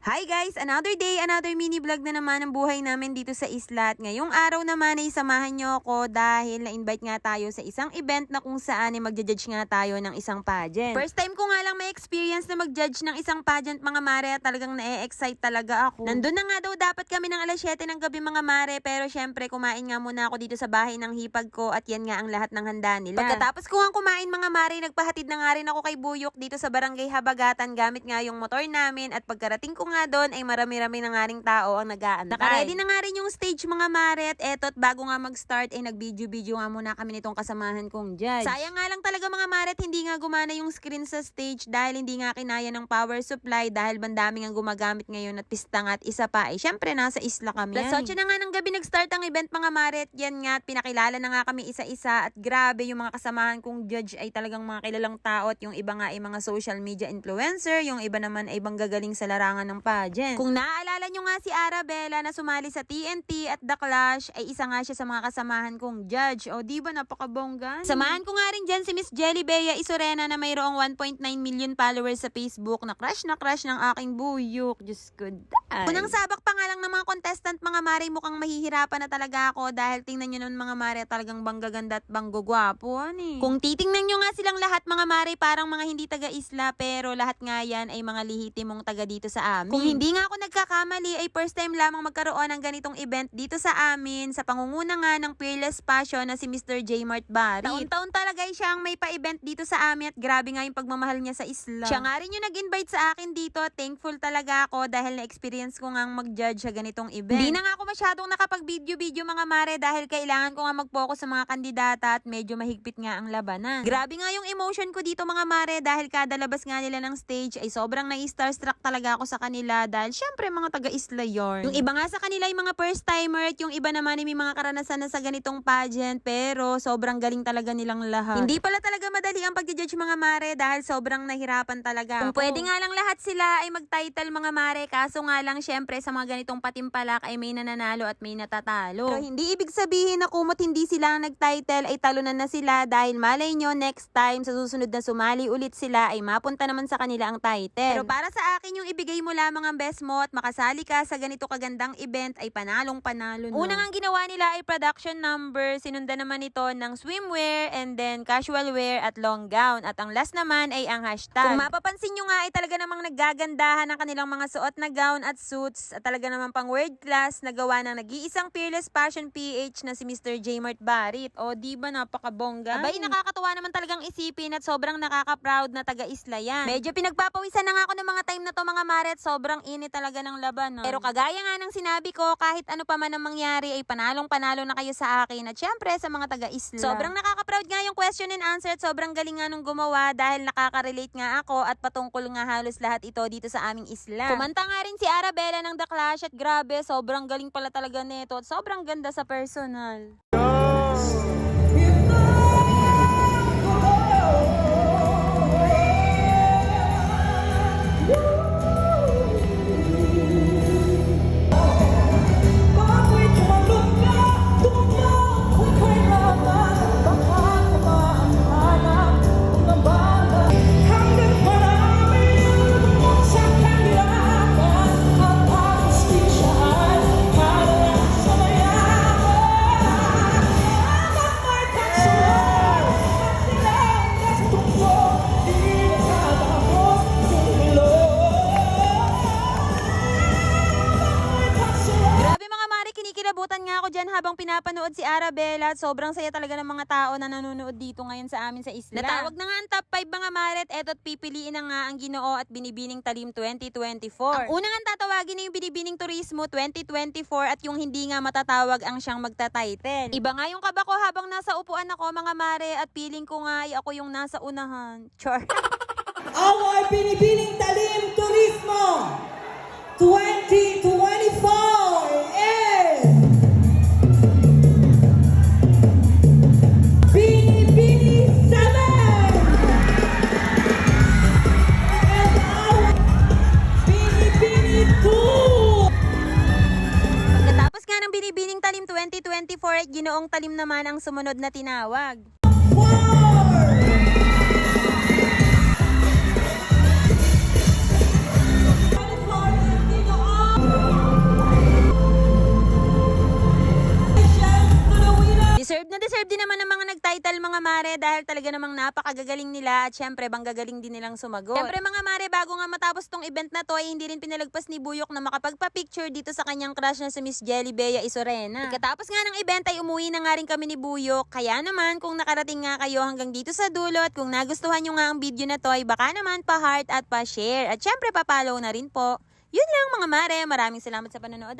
Hi guys! Another day, another mini vlog na naman ang buhay namin dito sa isla. At ngayong araw naman ay samahan nyo ako dahil na-invite nga tayo sa isang event na kung saan ay magja-judge nga tayo ng isang pageant. First time ko nga lang may experience na mag-judge ng isang pageant mga mare at talagang na-excite talaga ako. Nandun na nga daw dapat kami ng alas 7 ng gabi mga mare, pero syempre kumain nga muna ako dito sa bahay ng hipag ko at yan nga ang lahat ng handa nila. Pagkatapos ko nga kumain mga mare, nagpahatid na nga rin ako kay Buyok dito sa Barangay Habagatan gamit nga yung motor namin at pagkarating ko nga doon ay marami-rami na nga ring tao ang nag-aantay. Nakaready na nga rin yung stage mga mare at eto at bago nga mag-start ay nag-video-video nga muna kami nitong kasamahan kong judge. Sayang nga lang talaga mga mare at hindi nga gumana yung screen sa stage dahil hindi nga kinaya ng power supply dahil bandami nga gumagamit ngayon at pista nga at isa pa ay syempre nasa isla kami. Plus 8 na nga ng gabi nag-start ang event mga mare at yan nga at pinakilala na nga kami isa-isa at grabe yung mga kasamahan kong judge ay talagang mga kilalang tao at yung iba nga ay mga social media influencer, yung iba naman ay ibang gagaling sa larangan ng pageant. Kung naaalala nyo nga si Arabella na sumali sa TNT at The Clash, ay isa nga siya sa mga kasamahan kong judge. O diba napakabongga? Samahan ko nga rin dyan si Miss Jelly Bea Isorena na mayroong 1.9 million followers sa Facebook na crush ng aking Buyok. Diyos ko dahil. Unang sabak pa nga lang ng mga contestant mga mare, mukhang mahihirapan na talaga ako dahil tingnan nyo nun mga mare talagang banggaganda at banggugwapo. Kung titingnan nyo nga silang lahat mga mare parang mga hindi taga-isla pero lahat nga yan ay mga lihitimong taga dito sa amin. Kung hindi nga ako nagkakamali ay first time lamang magkaroon ng ganitong event dito sa amin sa pangunguna nga ng Fearless Passion na si Mr. J. Mart Barry. Taon-taon talaga siyang may pa-event dito sa amin at grabe nga yung pagmamahal niya sa isla. Siya nga rin yung nag-invite sa akin dito. Thankful talaga ako dahil na-experience ko nga mag-judge sa ganitong event. Hindi na nga ako masyadong nakapag-video mga mare dahil kailangan ko nga mag-focus sa mga kandidata at medyo mahigpit nga ang labanan. Grabe nga yung emotion ko dito mga mare dahil kada labas nga nila ng stage ay sobrang na-starstruck talaga ako sa kanila dahil syempre mga taga-isla yarn. Yung iba nga sa kanila ay mga first timer at yung iba naman ay may mga karanasan na sa ganitong pageant pero sobrang galing talaga nilang lahat. Hindi pala talaga madali ang pag-judge mga mare dahil sobrang nahirapan talaga. Kung pwede nga lang lahat sila ay mag-title mga mare kaso nga lang syempre sa mga ganitong patimpalak ay may nananalo at may natatalo. Pero hindi ibig sabihin na kumot hindi sila ang nag-title ay talunan na sila dahil malay nyo next time sa susunod na sumali ulit sila ay mapunta naman sa kanila ang title. Pero para sa akin yung ibigay mo lamang ang best mo at makasali ka sa ganito kagandang event ay panalong-panalo na. Unang ang ginawa nila ay production number, sinundan naman ito ng swimwear and then casual wear at long gown. At ang last naman ay ang hashtag. Kung mapapansin nyo nga ay talaga namang naggagandahan ang kanilang mga suot na gown at suits at talaga namang pang world class na gawa ng nag-iisang Fearless Passion PH na si Mr. J. Mart Barry. O diba napakabongga? Abay nakakatuwa naman talagang isipin at sobrang nakaka-proud na taga-isla yan. Medyo pinagpapawisan na nga ako ng mga time na to mga mare at sobrang init talaga ng laban. Pero kagaya nga ng sinabi ko, kahit ano pa man ang mangyari ay panalong-panalo na kayo sa akin at syempre sa mga taga-isla. Sobrang nakaka-proud nga yung question and answer at sobrang galing nga nung gumawa dahil nakaka-relate nga ako at patungkol nga halos lahat ito dito sa aming isla. Kumanta nga rin si Arabella ng The Clash at grabe, sobrang galing pala talaga nito at sobrang ganda sa personal. Kinikilabutan nga ako dyan habang pinapanood si Arabella. Sobrang saya talaga ng mga tao na nanonood dito ngayon sa amin sa isla. Natawag na nga ang top 5 mga maret. Eto't pipiliin na nga ang Ginoo at Binibining Talim 2024. Ang unang ang tatawagin na yung Binibining Turismo 2024 at yung hindi nga matatawag ang siyang magta-title. Iba nga yung kaba ko habang nasa upuan ako mga mare at feeling ko nga ay ako yung nasa unahan. Char. Our Binibining Talim Turismo 2024 is Binibini 7 and our Binibini 2. Pagkatapos nga ng Binibining Talim 2024 at Ginoong Talim naman ang sumunod na tinawag. Wow! title mga mare dahil talaga namang napakagagaling nila at syempre banggagaling din nilang sumagot. Syempre mga mare, bago nga matapos tong event na to, ay hindi rin pinalagpas ni Buyok na makapagpa-picture dito sa kanyang crush na si Miss Jelly Bea Isorena. Pagkatapos nga ng event ay umuwi na nga rin kami ni Buyok. Kaya naman kung nakarating nga kayo hanggang dito sa dulo at kung nagustuhan nyo nga ang video na to, ay baka naman pa-heart at pa-share. At syempre pa-follow na rin po. Yun lang mga mare, maraming salamat sa panonood.